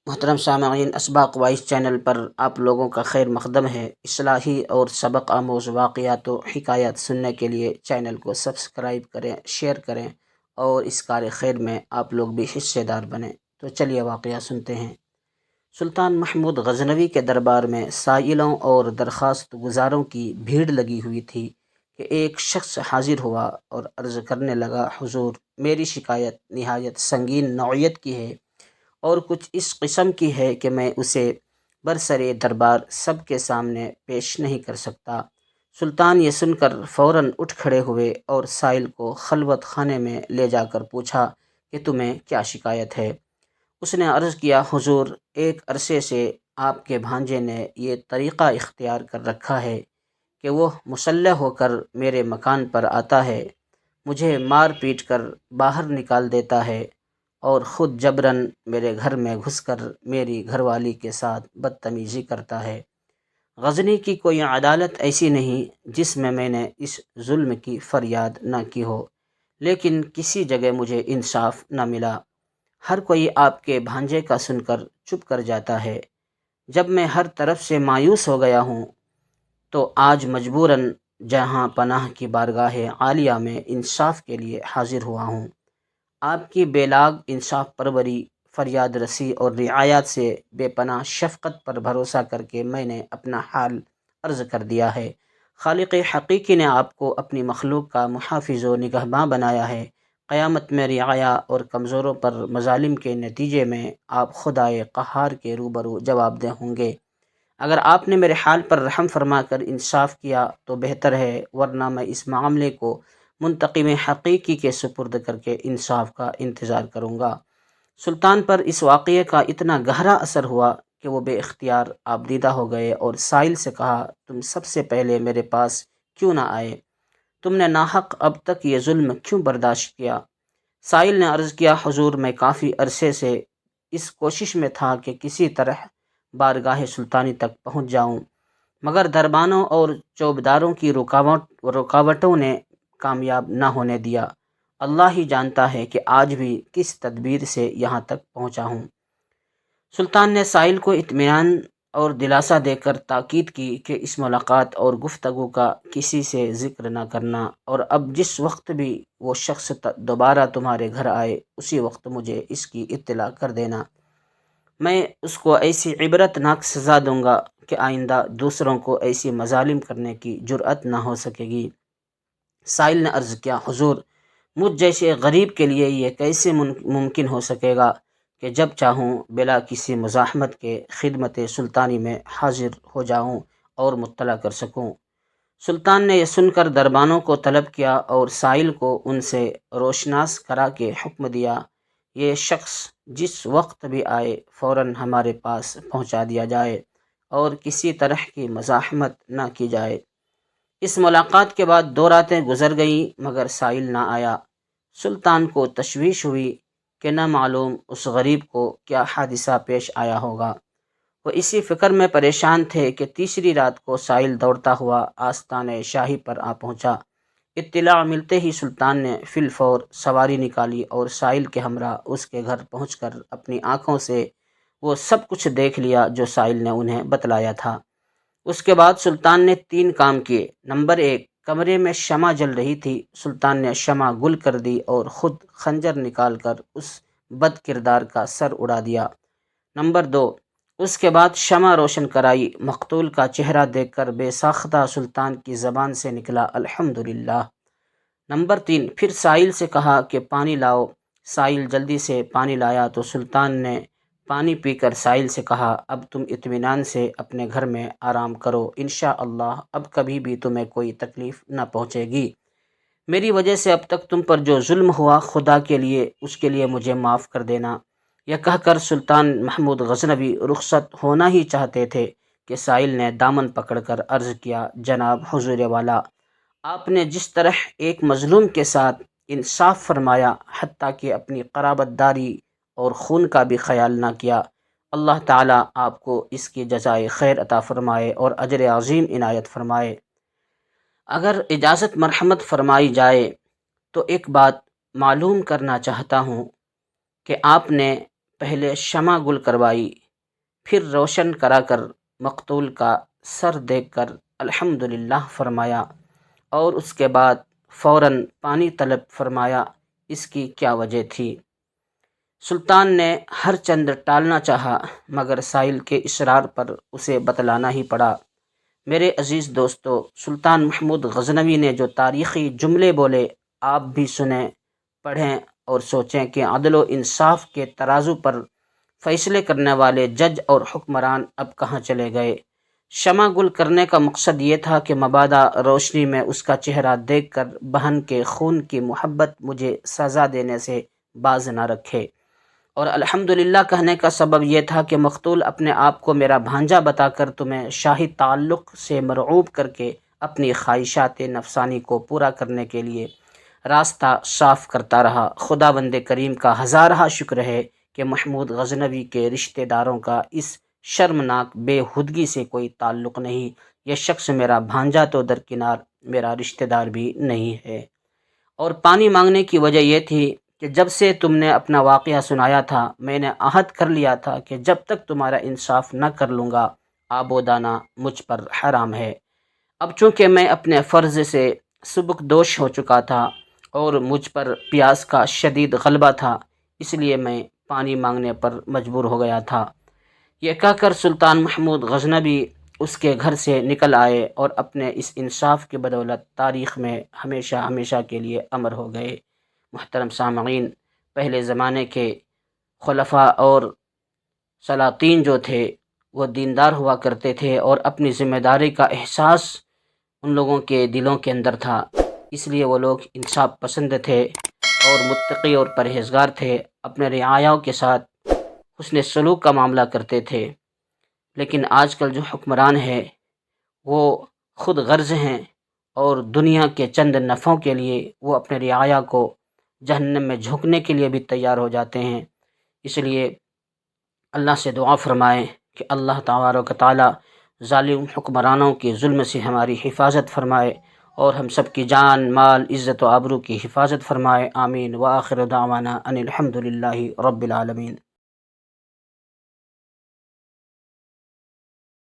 محترم سامعین، اسباق وائس چینل پر آپ لوگوں کا خیر مقدم ہے۔ اصلاحی اور سبق آموز واقعات و حکایات سننے کے لیے چینل کو سبسکرائب کریں، شیئر کریں اور اس کار خیر میں آپ لوگ بھی حصے دار بنیں۔ تو چلیے واقعہ سنتے ہیں۔ سلطان محمود غزنوی کے دربار میں سائلوں اور درخواست گزاروں کی بھیڑ لگی ہوئی تھی کہ ایک شخص حاضر ہوا اور عرض کرنے لگا، حضور، میری شکایت نہایت سنگین نوعیت کی ہے اور کچھ اس قسم کی ہے کہ میں اسے برسر دربار سب کے سامنے پیش نہیں کر سکتا۔ سلطان یہ سن کر فوراً اٹھ کھڑے ہوئے اور سائل کو خلوت خانے میں لے جا کر پوچھا کہ تمہیں کیا شکایت ہے؟ اس نے عرض کیا، حضور، ایک عرصے سے آپ کے بھانجے نے یہ طریقہ اختیار کر رکھا ہے کہ وہ مسلح ہو کر میرے مکان پر آتا ہے، مجھے مار پیٹ کر باہر نکال دیتا ہے اور خود جبراً میرے گھر میں گھس کر میری گھر والی کے ساتھ بدتمیزی کرتا ہے۔ غزنی کی کوئی عدالت ایسی نہیں جس میں نے اس ظلم کی فریاد نہ کی ہو، لیکن کسی جگہ مجھے انصاف نہ ملا۔ ہر کوئی آپ کے بھانجے کا سن کر چپ کر جاتا ہے۔ جب میں ہر طرف سے مایوس ہو گیا ہوں تو آج مجبوراً جہاں پناہ کی بارگاہ عالیہ میں انصاف کے لیے حاضر ہوا ہوں۔ آپ کی بے لاگ انصاف پروری، فریاد رسی اور رعایت سے بے پناہ شفقت پر بھروسہ کر کے میں نے اپنا حال عرض کر دیا ہے۔ خالق حقیقی نے آپ کو اپنی مخلوق کا محافظ و نگہباں بنایا ہے۔ قیامت میں رعایا اور کمزوروں پر مظالم کے نتیجے میں آپ خدائے قہار کے روبرو جواب دہ ہوں گے۔ اگر آپ نے میرے حال پر رحم فرما کر انصاف کیا تو بہتر ہے، ورنہ میں اس معاملے کو منتقم حقیقی کے سپرد کر کے انصاف کا انتظار کروں گا۔ سلطان پر اس واقعے کا اتنا گہرا اثر ہوا کہ وہ بے اختیار آبدیدہ ہو گئے اور سائل سے کہا، تم سب سے پہلے میرے پاس کیوں نہ آئے؟ تم نے ناحق اب تک یہ ظلم کیوں برداشت کیا؟ سائل نے عرض کیا، حضور، میں کافی عرصے سے اس کوشش میں تھا کہ کسی طرح بارگاہ سلطانی تک پہنچ جاؤں، مگر دربانوں اور چوبداروں کی رکاوٹوں نے کامیاب نہ ہونے دیا۔ اللہ ہی جانتا ہے کہ آج بھی کس تدبیر سے یہاں تک پہنچا ہوں۔ سلطان نے سائل کو اطمینان اور دلاسا دے کر تاکید کی کہ اس ملاقات اور گفتگو کا کسی سے ذکر نہ کرنا، اور اب جس وقت بھی وہ شخص دوبارہ تمہارے گھر آئے اسی وقت مجھے اس کی اطلاع کر دینا۔ میں اس کو ایسی عبرت ناک سزا دوں گا کہ آئندہ دوسروں کو ایسی مظالم کرنے کی جرأت نہ ہو سکے گی۔ سائل نے عرض کیا، حضور، مجھ جیسے غریب کے لیے یہ کیسے ممکن ہو سکے گا کہ جب چاہوں بلا کسی مزاحمت کے خدمت سلطانی میں حاضر ہو جاؤں اور مطلع کر سکوں؟ سلطان نے یہ سن کر دربانوں کو طلب کیا اور سائل کو ان سے روشناس کرا کے حکم دیا، یہ شخص جس وقت بھی آئے فوراً ہمارے پاس پہنچا دیا جائے اور کسی طرح کی مزاحمت نہ کی جائے۔ اس ملاقات کے بعد 2 راتیں گزر گئیں مگر سائل نہ آیا۔ سلطان کو تشویش ہوئی کہ نہ معلوم اس غریب کو کیا حادثہ پیش آیا ہوگا۔ وہ اسی فکر میں پریشان تھے کہ تیسری رات کو سائل دوڑتا ہوا آستانِ شاہی پر آ پہنچا۔ اطلاع ملتے ہی سلطان نے فی الفور سواری نکالی اور سائل کے ہمراہ اس کے گھر پہنچ کر اپنی آنکھوں سے وہ سب کچھ دیکھ لیا جو سائل نے انہیں بتلایا تھا۔ اس کے بعد سلطان نے 3 کام کیے۔ نمبر 1، کمرے میں شمع جل رہی تھی، سلطان نے شمع گل کر دی اور خود خنجر نکال کر اس بد کردار کا سر اڑا دیا۔ نمبر 2، اس کے بعد شمع روشن کرائی، مقتول کا چہرہ دیکھ کر بے ساختہ سلطان کی زبان سے نکلا، الحمدللہ۔ نمبر 3، پھر سائل سے کہا کہ پانی لاؤ۔ سائل جلدی سے پانی لایا تو سلطان نے پانی پی کر سائل سے کہا، اب تم اطمینان سے اپنے گھر میں آرام کرو، انشاءاللہ اب کبھی بھی تمہیں کوئی تکلیف نہ پہنچے گی۔ میری وجہ سے اب تک تم پر جو ظلم ہوا، خدا کے لیے اس کے لیے مجھے معاف کر دینا۔ یہ کہہ کر سلطان محمود غزنوی رخصت ہونا ہی چاہتے تھے کہ سائل نے دامن پکڑ کر عرض کیا، جناب حضور والا، آپ نے جس طرح ایک مظلوم کے ساتھ انصاف فرمایا، حتیٰ کہ اپنی قرابت داری اور خون کا بھی خیال نہ کیا، اللہ تعالیٰ آپ کو اس کی جزائے خیر عطا فرمائے اور اجر عظیم عنایت فرمائے۔ اگر اجازت مرحمت فرمائی جائے تو ایک بات معلوم کرنا چاہتا ہوں کہ آپ نے پہلے شمع گل کروائی، پھر روشن کرا کر مقتول کا سر دیکھ کر الحمدللہ فرمایا، اور اس کے بعد فوراً پانی طلب فرمایا۔ اس کی کیا وجہ تھی؟ سلطان نے ہر چند ٹالنا چاہا، مگر سائل کے اصرار پر اسے بتلانا ہی پڑا۔ میرے عزیز دوستو، سلطان محمود غزنوی نے جو تاریخی جملے بولے، آپ بھی سنیں، پڑھیں اور سوچیں کہ عدل و انصاف کے ترازو پر فیصلے کرنے والے جج اور حکمران اب کہاں چلے گئے؟ شمع گل کرنے کا مقصد یہ تھا کہ مبادا روشنی میں اس کا چہرہ دیکھ کر بہن کے خون کی محبت مجھے سزا دینے سے باز نہ رکھے، اور الحمدللہ کہنے کا سبب یہ تھا کہ مقتول اپنے آپ کو میرا بھانجا بتا کر تمہیں شاہی تعلق سے مرعوب کر کے اپنی خواہشات نفسانی کو پورا کرنے کے لیے راستہ صاف کرتا رہا۔ خداوند کریم کا ہزارہ شکر ہے کہ محمود غزنوی کے رشتہ داروں کا اس شرمناک بے ہودگی سے کوئی تعلق نہیں۔ یہ شخص میرا بھانجا تو درکنار، میرا رشتہ دار بھی نہیں ہے۔ اور پانی مانگنے کی وجہ یہ تھی کہ جب سے تم نے اپنا واقعہ سنایا تھا، میں نے عہد کر لیا تھا کہ جب تک تمہارا انصاف نہ کر لوں گا، آب و دانہ مجھ پر حرام ہے۔ اب چونکہ میں اپنے فرض سے سبکدوش ہو چکا تھا اور مجھ پر پیاس کا شدید غلبہ تھا، اس لیے میں پانی مانگنے پر مجبور ہو گیا تھا۔ یہ کہہ کر سلطان محمود غزنوی اس کے گھر سے نکل آئے اور اپنے اس انصاف کی بدولت تاریخ میں ہمیشہ ہمیشہ کے لیے امر ہو گئے۔ محترم سامعین، پہلے زمانے کے خلفاء اور سلاطین جو تھے وہ دیندار ہوا کرتے تھے، اور اپنی ذمہ داری کا احساس ان لوگوں کے دلوں کے اندر تھا، اس لیے وہ لوگ انصاف پسند تھے اور متقی اور پرہیزگار تھے، اپنے رعایاؤں کے ساتھ حسن سلوک کا معاملہ کرتے تھے۔ لیکن آج کل جو حکمران ہیں وہ خود غرض ہیں، اور دنیا کے چند نفعوں کے لیے وہ اپنے رعایا کو جہنم میں جھونکنے کے لیے بھی تیار ہو جاتے ہیں۔ اس لیے اللہ سے دعا فرمائیں کہ اللہ تبارک و تعالی ظالم حکمرانوں کے ظلم سے ہماری حفاظت فرمائے، اور ہم سب کی جان، مال، عزت و آبرو کی حفاظت فرمائے۔ آمین۔ وآخر دعوانا ان الحمد للہ رب العالمین۔